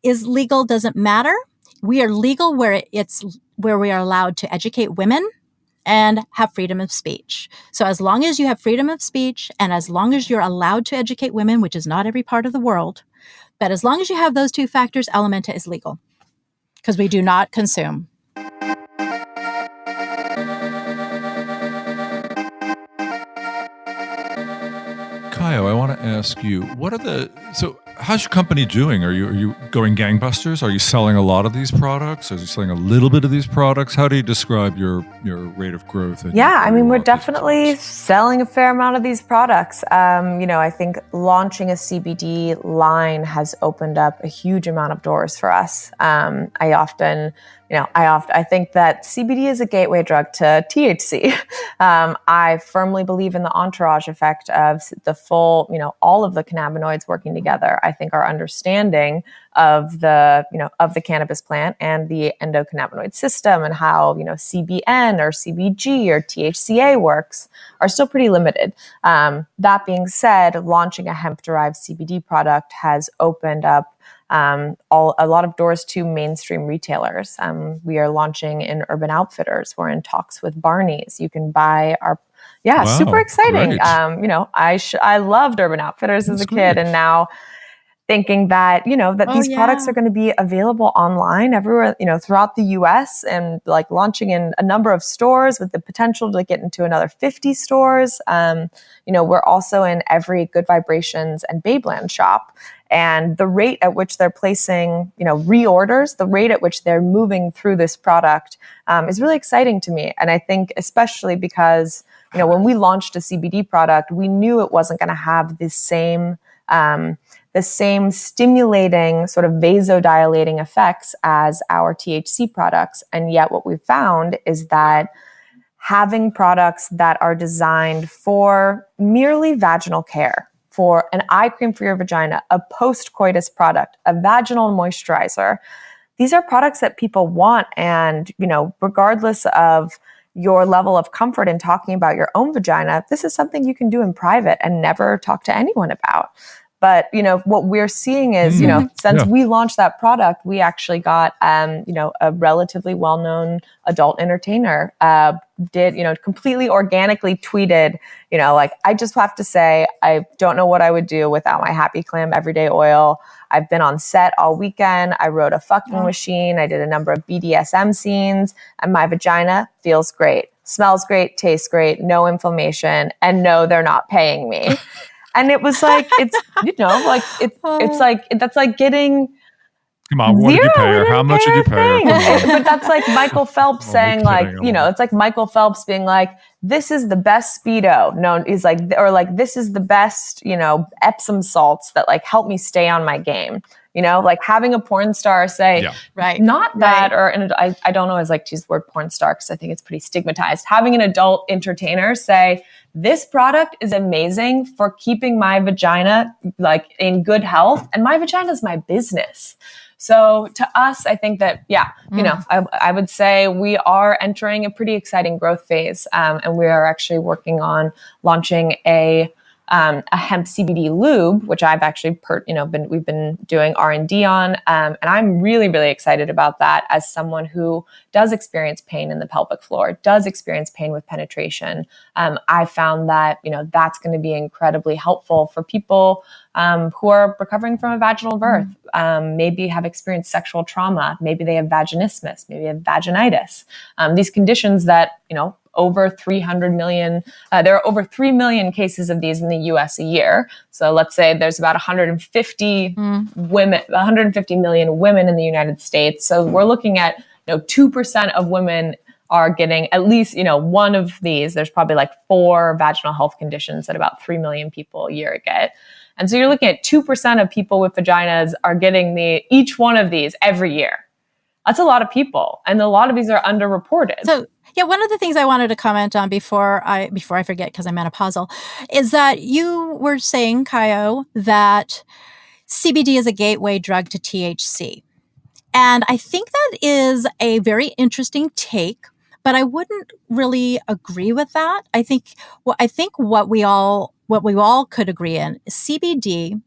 is legal doesn't matter. We are legal where we are allowed to educate women and have freedom of speech. So as long as you have freedom of speech and as long as you're allowed to educate women, which is not every part of the world, but as long as you have those two factors, Ellementa is legal because we do not consume.
Cyo, I want to ask you, how's your company doing? Are you going gangbusters? Are you selling a lot of these products? Are you selling a little bit of these products? How do you describe your rate of growth?
Yeah, I mean, we're definitely selling a fair amount of these products. I think launching a CBD line has opened up a huge amount of doors for us. I think that CBD is a gateway drug to THC. I firmly believe in the entourage effect of the full, all of the cannabinoids working together. I think our understanding of the cannabis plant and the endocannabinoid system and how, CBN or CBG or THCA works are still pretty limited. That being said, launching a hemp-derived CBD product has opened up a lot of doors to mainstream retailers. We are launching in Urban Outfitters. We're in talks with Barney's. You can buy Yeah,
Wow,
super exciting.
great.
I loved Urban Outfitters as
That's
a kid,
great.
and now thinking that, that
Oh,
these products
yeah.
are going to be available online everywhere, throughout the US, and like launching in a number of stores with the potential to get into another 50 stores. We're also in every Good Vibrations and Babeland shop. And the rate at which they're placing, reorders, the rate at which they're moving through this product is really exciting to me. And I think especially because, when we launched a CBD product, we knew it wasn't going to have the same stimulating sort of vasodilating effects as our THC products. And yet what we found is that having products that are designed for merely vaginal care, for an eye cream for your vagina, a post-coitus product, a vaginal moisturizer, these are products that people want. And, regardless of your level of comfort in talking about your own vagina, this is something you can do in private and never talk to anyone about. But, what we're seeing is, since we launched that product, we actually got, a relatively well-known adult entertainer completely organically tweeted, I just have to say, I don't know what I would do without my Happy Clam Everyday Oil. I've been on set all weekend. I rode a fucking machine. I did a number of BDSM scenes, and my vagina feels great, smells great, tastes great, no inflammation, and no, they're not paying me. And it was like, it's like, that's like getting
Come on, what did you pay her? How much did you pay her?
But that's like Michael Phelps saying it's like Michael Phelps being like, this is the best Speedo. No, he's like, or like, this is the best, Epsom salts that like help me stay on my game. Like having a porn star say, not that, or and I don't always like to use the word porn star because I think it's pretty stigmatized. Having an adult entertainer say, this product is amazing for keeping my vagina like in good health, and my vagina is my business. So to us, I think that, I would say we are entering a pretty exciting growth phase. And we are actually working on launching a hemp CBD lube, which I've actually we've been doing R&D on. And I'm really, really excited about that as someone who does experience pain in the pelvic floor, does experience pain with penetration. I found that, that's going to be incredibly helpful for people who are recovering from a vaginal birth, maybe have experienced sexual trauma, maybe they have vaginismus, maybe have vaginitis. These conditions that, over 300 million, there are over 3 million cases of these in the US a year. So let's say there's about 150 million women in the United States. So we're looking at, 2% of women are getting at least, one of these. There's probably like 4 vaginal health conditions that about 3 million people a year get. And so you're looking at 2% of people with vaginas are getting each one of these every year. That's a lot of people. And a lot of these are underreported.
So yeah, one of the things I wanted to comment on before I forget, because I'm menopausal, is that you were saying, Cyo, that CBD is a gateway drug to THC. And I think that is a very interesting take, but I wouldn't really agree with that. I think what we all could agree in, CBD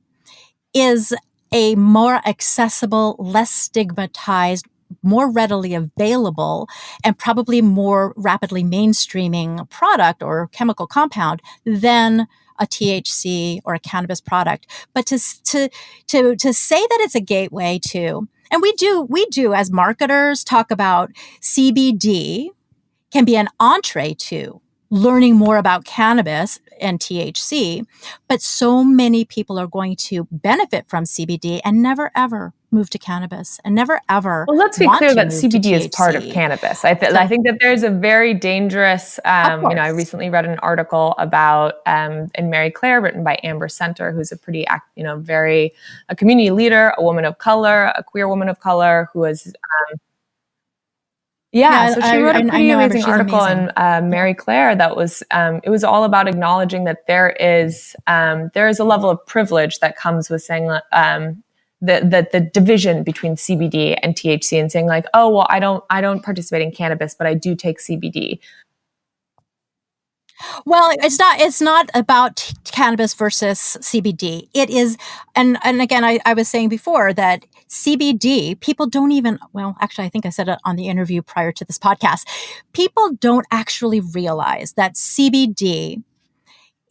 is a more accessible, less stigmatized, more readily available, and probably more rapidly mainstreaming product or chemical compound than a THC or a cannabis product. But to say that it's a gateway to, and we do as marketers talk about CBD can be an entree to learning more about cannabis and THC, but so many people are going to benefit from CBD and never ever move to cannabis and never ever.
Well, let's be clear that CBD is part of cannabis. I think that there's a very dangerous, I recently read an article about in Mary Claire, written by Amber Center, who's a pretty, a community leader, a woman of color, a queer woman of color who is, so she wrote a pretty amazing article on Mary Claire that was, it was all about acknowledging that there is a level of privilege that comes with saying the division between CBD and THC, and saying like, oh, well, I don't participate in cannabis, but I do take CBD.
Well, it's not about cannabis versus CBD. It is, and again, I was saying before that CBD, people don't even, well, actually, I think I said it on the interview prior to this podcast. People don't actually realize that CBD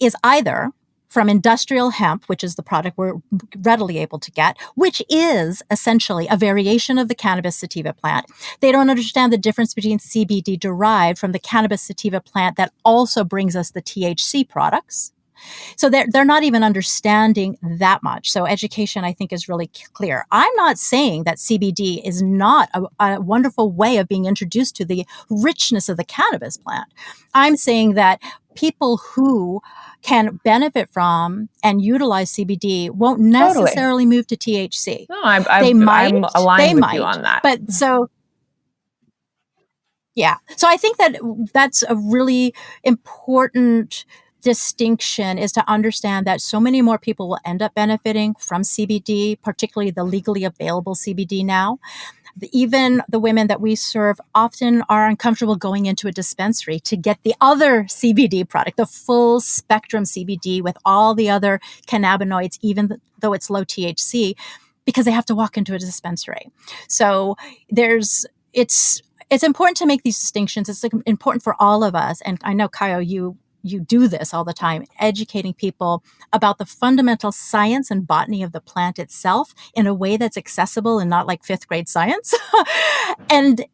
is either from industrial hemp, which is the product we're readily able to get, which is essentially a variation of the cannabis sativa plant. They don't understand the difference between CBD derived from the cannabis sativa plant that also brings us the THC products. So they're not even understanding that much. So education, I think, is really clear. I'm not saying that CBD is not a wonderful way of being introduced to the richness of the cannabis plant. I'm saying that people who can benefit from and utilize CBD won't necessarily move to THC.
No, I'm aligned with you on that.
But so, yeah. So I think that's a really important distinction, is to understand that so many more people will end up benefiting from CBD, particularly the legally available CBD now. Even the women that we serve often are uncomfortable going into a dispensary to get the other CBD product, the full spectrum CBD with all the other cannabinoids, even though it's low THC, because they have to walk into a dispensary. So it's important to make these distinctions. It's important for all of us. And I know, Cyo, you do this all the time, educating people about the fundamental science and botany of the plant itself in a way that's accessible and not like fifth grade science. and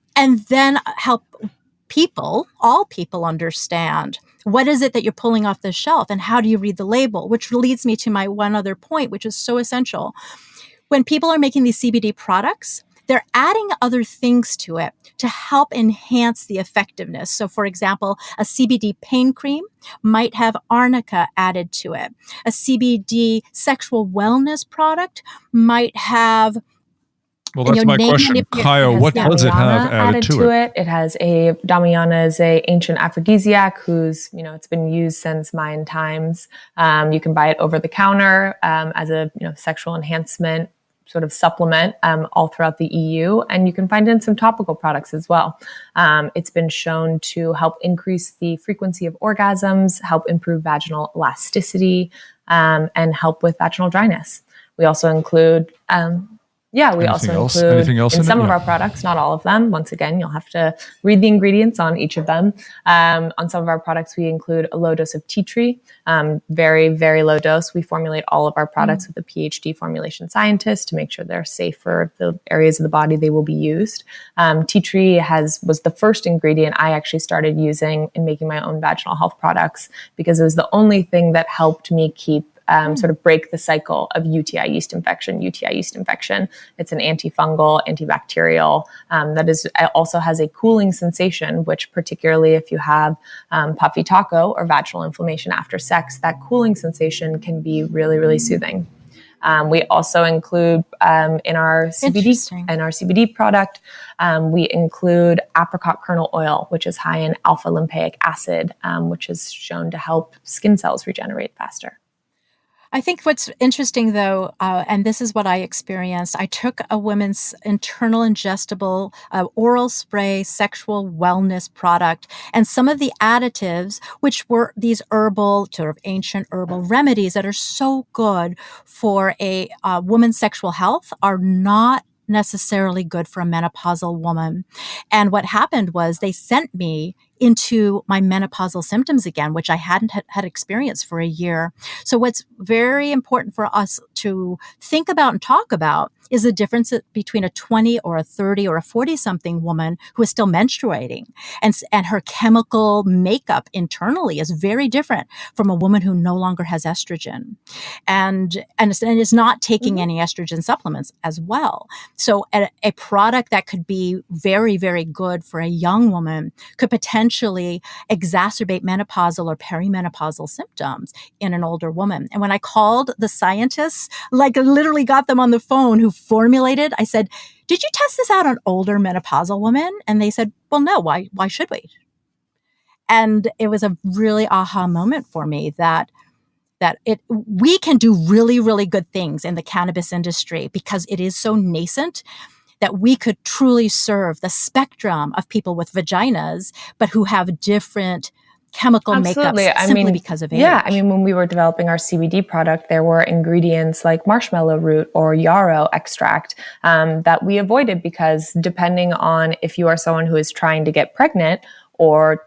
then help all people understand what is it that you're pulling off the shelf and how do you read the label, which leads me to my one other point, which is so essential. When people are making these CBD products, they're adding other things to it to help enhance the effectiveness. So, for example, a CBD pain cream might have arnica added to it. A CBD sexual wellness product might have...
Well, that's my question, Cyo. What does it have added to it?
It has Damiana is a ancient aphrodisiac who's, it's been used since Mayan times. You can buy it over the counter as a sexual enhancement sort of supplement all throughout the EU, and you can find it in some topical products as well. It's been shown to help increase the frequency of orgasms, help improve vaginal elasticity, and help with vaginal dryness. We also include
Anything else
in some of our products, not all of them. Once again, you'll have to read the ingredients on each of them. On some of our products, we include a low dose of tea tree, very, very low dose. We formulate all of our products with a PhD formulation scientist to make sure they're safe for the areas of the body they will be used. Tea tree was the first ingredient I actually started using in making my own vaginal health products, because it was the only thing that helped me keep sort of break the cycle of UTI yeast infection. It's an antifungal, antibacterial that also has a cooling sensation, which particularly if you have puffy taco or vaginal inflammation after sex, that cooling sensation can be really, really soothing. We also include in our CBD product, we include apricot kernel oil, which is high in alpha lipoic acid, which is shown to help skin cells regenerate faster.
I think what's interesting, though, and this is what I experienced, I took a women's internal ingestible oral spray sexual wellness product, and some of the additives, which were these herbal, sort of ancient herbal remedies that are so good for a woman's sexual health, are not necessarily good for a menopausal woman. And what happened was they sent me into my menopausal symptoms again, which I hadn't had experienced for a year. So what's very important for us to think about and talk about is the difference between a 20 or a 30 or a 40-something woman who is still menstruating. And her chemical makeup internally is very different from a woman who no longer has estrogen and is not taking any estrogen supplements as well. So a product that could be very, very good for a young woman could potentially exacerbate menopausal or perimenopausal symptoms in an older woman. And when I called the scientists, like literally got them on the phone who formulated, I said, "Did you test this out on older menopausal women?" And they said, "Well, no, why should we?" And it was a really aha moment for me that we can do really, really good things in the cannabis industry because it is so nascent, that we could truly serve the spectrum of people with vaginas, but who have different chemical
Absolutely.
makeups simply because of age.
Yeah, I mean, when we were developing our CBD product, there were ingredients like marshmallow root or yarrow extract that we avoided because depending on if you are someone who is trying to get pregnant or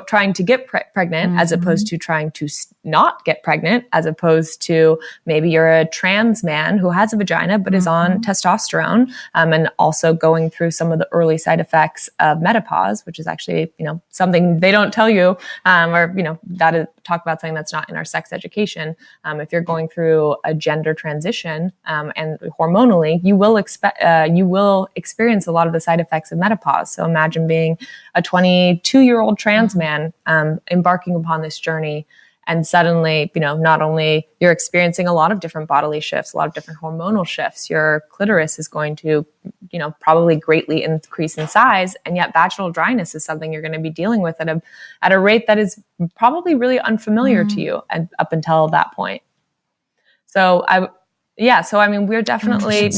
trying to get pregnant as opposed to trying to not get pregnant, as opposed to maybe you're a trans man who has a vagina but is on testosterone and also going through some of the early side effects of menopause, which is actually, something they don't tell you that is talk about something that's not in our sex education. If you're going through a gender transition and hormonally, you will experience a lot of the side effects of menopause. So imagine being a 22-year-old trans man embarking upon this journey, and suddenly, not only you're experiencing a lot of different bodily shifts, a lot of different hormonal shifts, your clitoris is going to, probably greatly increase in size. And yet vaginal dryness is something you're going to be dealing with at a rate that is probably really unfamiliar to you and up until that point. So we're definitely,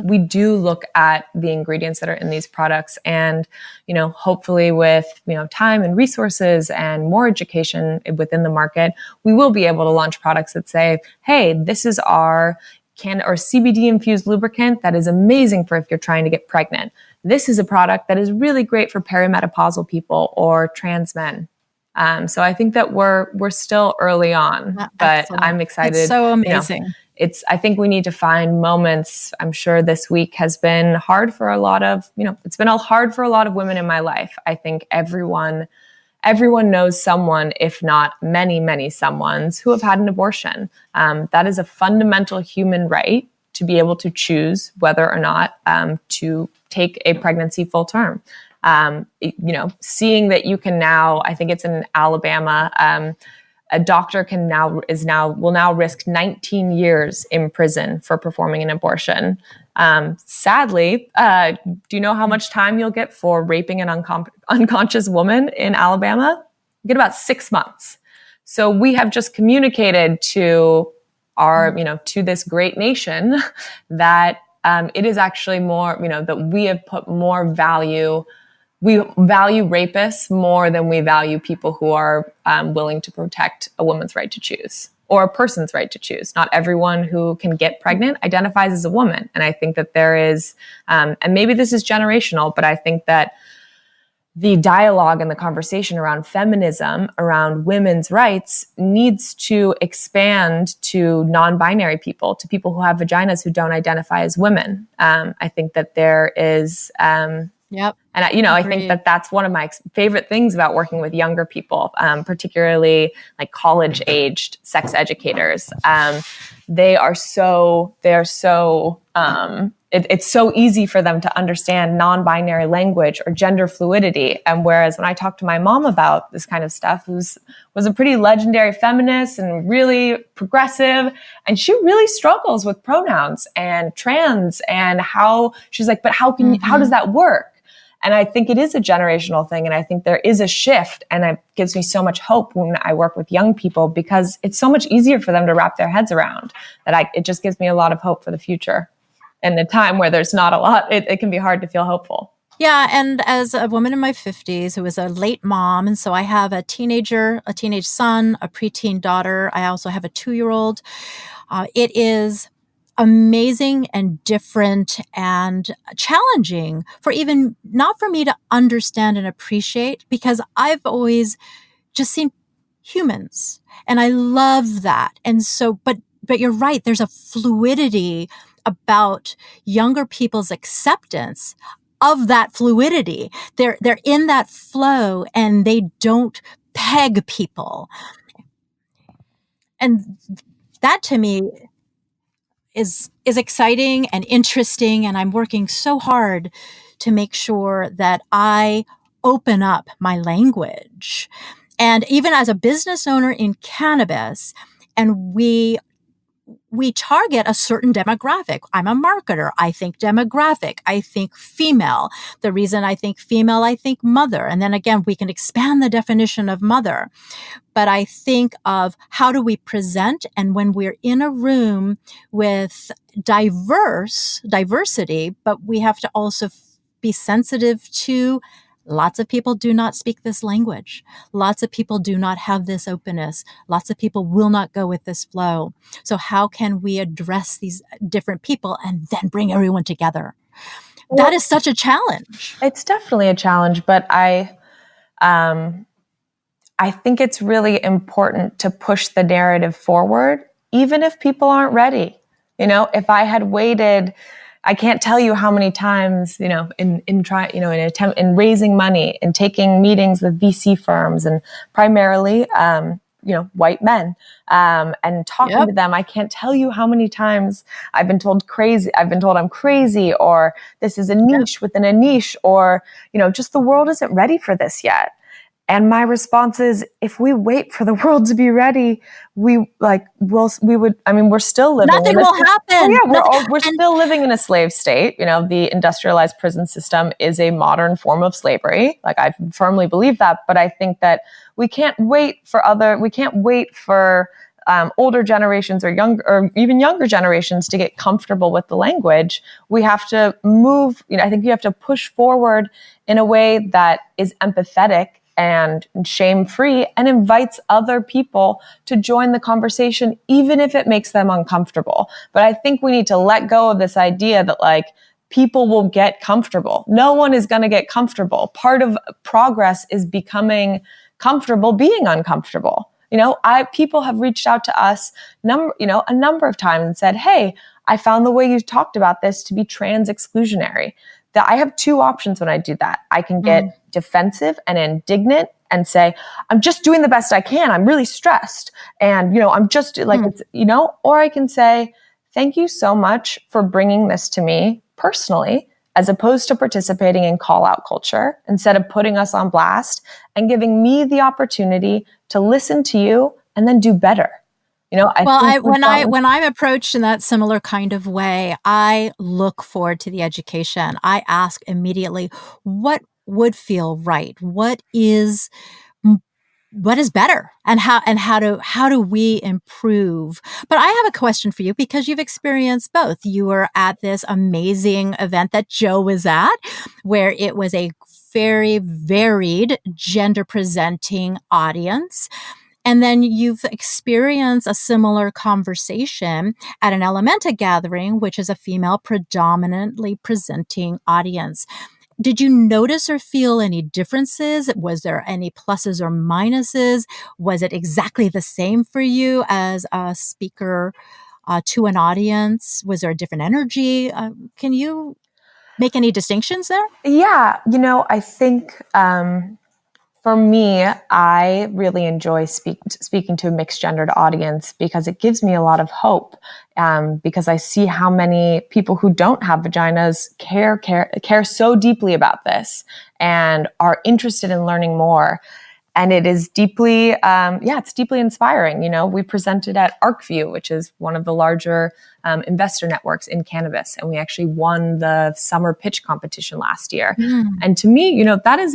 we do look at the ingredients that are in these products and, hopefully with, time and resources and more education within the market, we will be able to launch products that say, hey, this is our CBD infused lubricant that is amazing for if you're trying to get pregnant. This is a product that is really great for perimenopausal people or trans men. So I think that we're still early on, but I'm excited.
It's so amazing.
I think we need to find moments. I'm sure this week has been hard for a lot of, it's been hard for a lot of women in my life. I think everyone knows someone, if not many, many someones who have had an abortion. That is a fundamental human right to be able to choose whether or not to take a pregnancy full term. Seeing that you can now, I think it's in Alabama, a doctor will now risk 19 years in prison for performing an abortion. Sadly, do you know how much time you'll get for raping an unconscious woman in Alabama? You get about 6 months. So we have just communicated to to this great nation that it is actually more, that we have put more value. We value rapists more than we value people who are willing to protect a woman's right to choose or a person's right to choose. Not everyone who can get pregnant identifies as a woman. And I think that there is, and maybe this is generational, but I think that the dialogue and the conversation around feminism, around women's rights needs to expand to non-binary people, to people who have vaginas who don't identify as women. I think that there is...
Yep.
And, I think that that's one of my favorite things about working with younger people, particularly like college-aged sex educators. It's so easy for them to understand non-binary language or gender fluidity. And whereas when I talked to my mom about this kind of stuff, who was a pretty legendary feminist and really progressive, and she really struggles with pronouns and trans and how she's like, but how does that work? And I think it is a generational thing. And I think there is a shift. And it gives me so much hope when I work with young people because it's so much easier for them to wrap their heads around that it just gives me a lot of hope for the future. And a time where there's not a lot, it can be hard to feel hopeful.
Yeah. And as a woman in my 50s who is a late mom, and so I have a teenage son, a preteen daughter. I also have a 2-year-old. It is amazing and different and challenging not for me to understand and appreciate, because I've always just seen humans and I love that. And so, but you're right. There's a fluidity about younger people's acceptance of that fluidity. They're in that flow and they don't peg people. And that to me is exciting and interesting. And I'm working so hard to make sure that I open up my language. And even as a business owner in cannabis, and we target a certain demographic. I'm a marketer. I think demographic. I think female. The reason I think female, I think mother. And then again, we can expand the definition of mother. But I think of how do we present, and when we're in a room with diversity, but we have to also be sensitive to Lots of people do not speak this language. Lots of people do not have this openness. Lots of people will not go with this flow. So how can we address these different people and then bring everyone together?
Well,
that is such a challenge.
It's definitely a challenge, but I think it's really important to push the narrative forward, even if people aren't ready. If I had waited, I can't tell you how many times, in raising money and taking meetings with VC firms and primarily, white men, and talking to them. I can't tell you how many times I've been told I'm crazy, or this is a niche within a niche, or, just the world isn't ready for this yet. And my response is, if we wait for the world to be ready, we're still living.
Nothing will happen.
We're still living in a slave state. The industrialized prison system is a modern form of slavery. Like, I firmly believe that, but I think that we can't wait for older generations or even younger generations to get comfortable with the language. We have to move. I think you have to push forward in a way that is empathetic and shame-free and invites other people to join the conversation, even if it makes them uncomfortable. But I think we need to let go of this idea that people will get comfortable. No one is going to get comfortable. Part of progress is becoming comfortable being uncomfortable. People have reached out to us a number of times and said, "Hey, I found the way you talked about this to be trans exclusionary." That I have two options when I do that. I can get defensive and indignant and say, "I'm just doing the best I can. I'm really stressed." And, I'm just or I can say, "Thank you so much for bringing this to me personally," as opposed to participating in call out culture, instead of putting us on blast and giving me the opportunity to listen to you and then do better.
When I'm approached in that similar kind of way, I look forward to the education. I ask immediately, what would feel right? What is better, and how do we improve? But I have a question for you, because you've experienced both. You were at this amazing event that Joe was at, where it was a very varied gender presenting audience. And then you've experienced a similar conversation at an Ellementa gathering, which is a female predominantly presenting audience. Did you notice or feel any differences? Was there any pluses or minuses? Was it exactly the same for you as a speaker to an audience? Was there a different energy? Can you make any distinctions there?
Yeah, I think for me, I really enjoy speaking to a mixed gendered audience, because it gives me a lot of hope. Because I see how many people who don't have vaginas care so deeply about this and are interested in learning more. And it is deeply, it's deeply inspiring. We presented at ArcView, which is one of the larger investor networks in cannabis. And we actually won the summer pitch competition last year. And to me, that is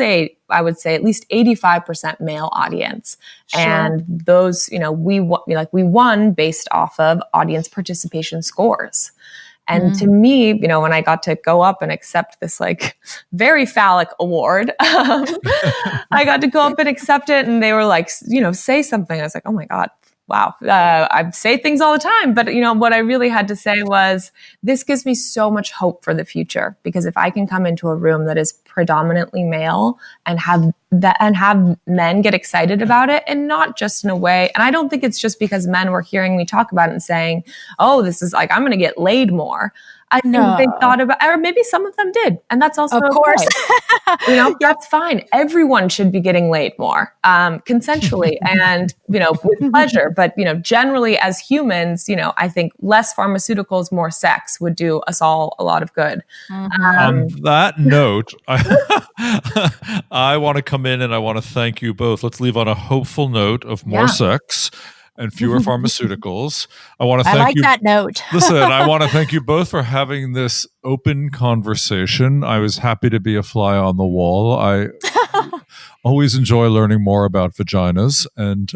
I would say at least 85% male audience. Sure. And those, we won based off of audience participation scores. And to me, when I got to go up and accept this very phallic award, I got to go up and accept it, and they were like, say something. I was like, oh my God, wow. I say things all the time, but what I really had to say was, this gives me so much hope for the future, because if I can come into a room that is predominantly male and have men get excited about it, and not just in a way, and I don't think it's just because men were hearing me talk about it and saying, "Oh, this is I'm going to get laid more." I think they thought about, or maybe some of them did, and that's also
of course.
That's fine. Everyone should be getting laid more, consensually and with pleasure. But generally as humans, I think less pharmaceuticals, more sex would do us all a lot of good.
On that note, I want to come in and I want to thank you both. Let's leave on a hopeful note of more sex and fewer pharmaceuticals. I want to thank you.
That note.
Listen, I want to thank you both for having this open conversation. I was happy to be a fly on the wall. I always enjoy learning more about vaginas, and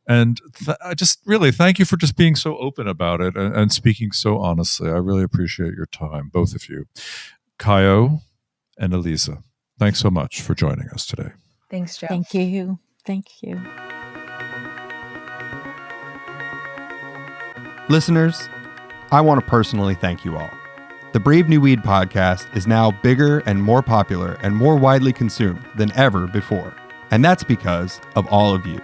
I just really thank you for just being so open about it and speaking so honestly. I really appreciate your time, both of you, Cyo and Aliza. Thanks so much for joining us today.
Thanks, Joe.
Thank you. Thank you.
Listeners, I want to personally thank you all. The Brave New Weed podcast is now bigger and more popular and more widely consumed than ever before. And that's because of all of you.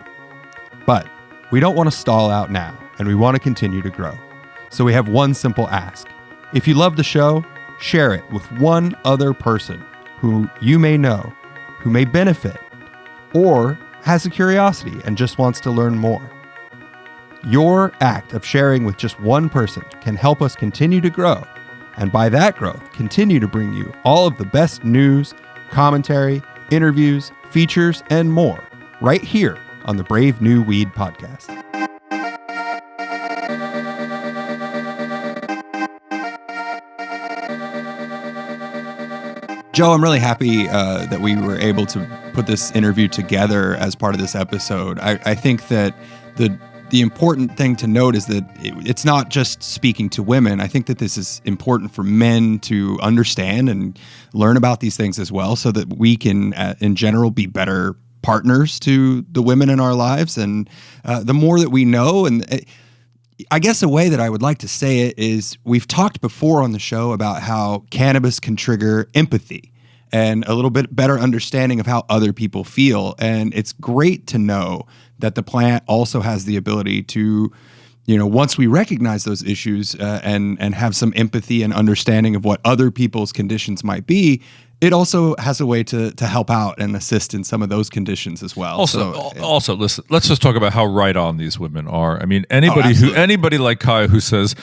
But we don't want to stall out now, and we want to continue to grow. So we have one simple ask. If you love the show, share it with one other person who you may know, who may benefit, or has a curiosity and just wants to learn more. Your act of sharing with just one person can help us continue to grow, and by that growth, continue to bring you all of the best news, commentary, interviews, features, and more right here on the Brave New Weed podcast. Joe, I'm really happy that we were able to put this interview together as part of this episode. I think that the important thing to note is that it's not just speaking to women. I think that this is important for men to understand and learn about these things as well, so that we can, in general, be better partners to the women in our lives. And the more that we know, and I guess a way that I would like to say it is, we've talked before on the show about how cannabis can trigger empathy and a little bit better understanding of how other people feel. And it's great to know that the plant also has the ability to, once we recognize those issues and have some empathy and understanding of what other people's conditions might be, it also has a way to help out and assist in some of those conditions as well.
Also, listen, let's just talk about how right on these women are. I mean, anybody like Cyo who says,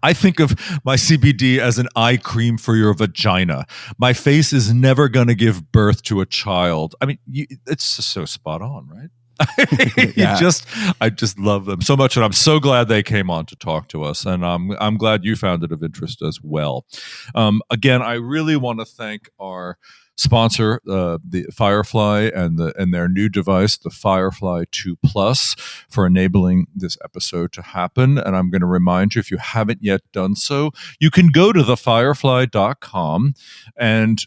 I think of my CBD as an eye cream for your vagina. My face is never going to give birth to a child. I mean, it's just so spot on, right?
Yeah.
I just love them so much, and I'm so glad they came on to talk to us, and I'm glad you found it of interest as well. Again, I really want to thank our sponsor, the Firefly, and their new device, the Firefly 2 Plus, for enabling this episode to happen. And I'm going to remind you, if you haven't yet done so, you can go to thefirefly.com and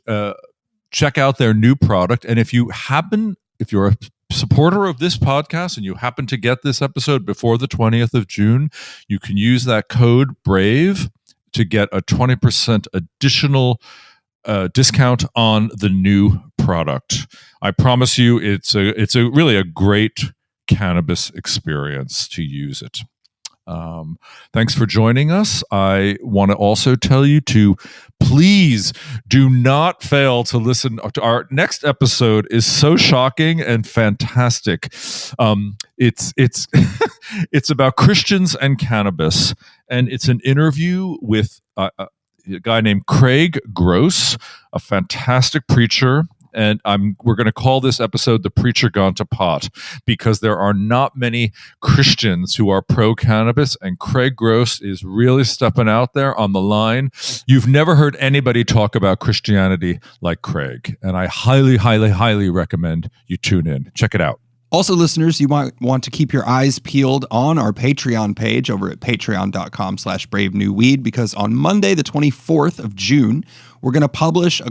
check out their new product. And if you're a supporter of this podcast and you happen to get this episode before the 20th of June, you can use that code BRAVE to get a 20% additional discount on the new product. I promise you, it's a really a great cannabis experience to use it. Thanks for joining us. I want to also tell you to please do not fail to listen to our next episode. Is so shocking and fantastic. It's it's about Christians and cannabis, and it's an interview with a guy named Craig Gross, a fantastic preacher. And we're going to call this episode "The Preacher Gone to Pot," because there are not many Christians who are pro-cannabis, and Craig Gross is really stepping out there on the line. You've never heard anybody talk about Christianity like Craig, and I highly, highly, highly recommend you tune in. Check it out.
Also, listeners, you might want to keep your eyes peeled on our Patreon page over at patreon.com/bravenewweed, because on Monday, the 24th of June, we're going to publish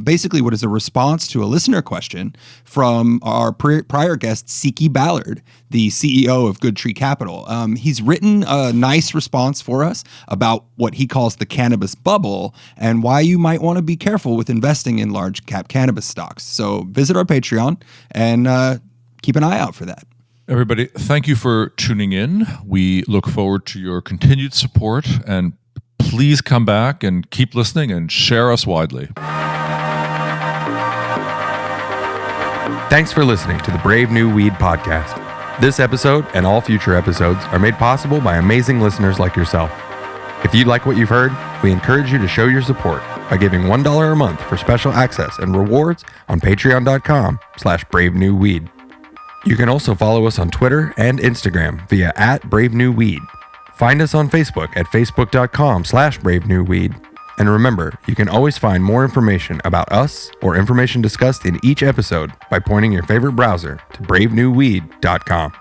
basically what is a response to a listener question from our prior guest, Siki Ballard, the CEO of Good Tree Capital. He's written a nice response for us about what he calls the cannabis bubble and why you might want to be careful with investing in large cap cannabis stocks. So visit our Patreon and keep an eye out for that.
Everybody, thank you for tuning in. We look forward to your continued support, and please come back and keep listening and share us widely.
Thanks for listening to the Brave New Weed podcast. This episode and all future episodes are made possible by amazing listeners like yourself. If you like what you've heard, we encourage you to show your support by giving $1 a month for special access and rewards on patreon.com/bravenewweed. You can also follow us on Twitter and Instagram via @BraveNewWeed. Find us on Facebook at facebook.com/bravenewweed. And remember, you can always find more information about us or information discussed in each episode by pointing your favorite browser to bravenewweed.com.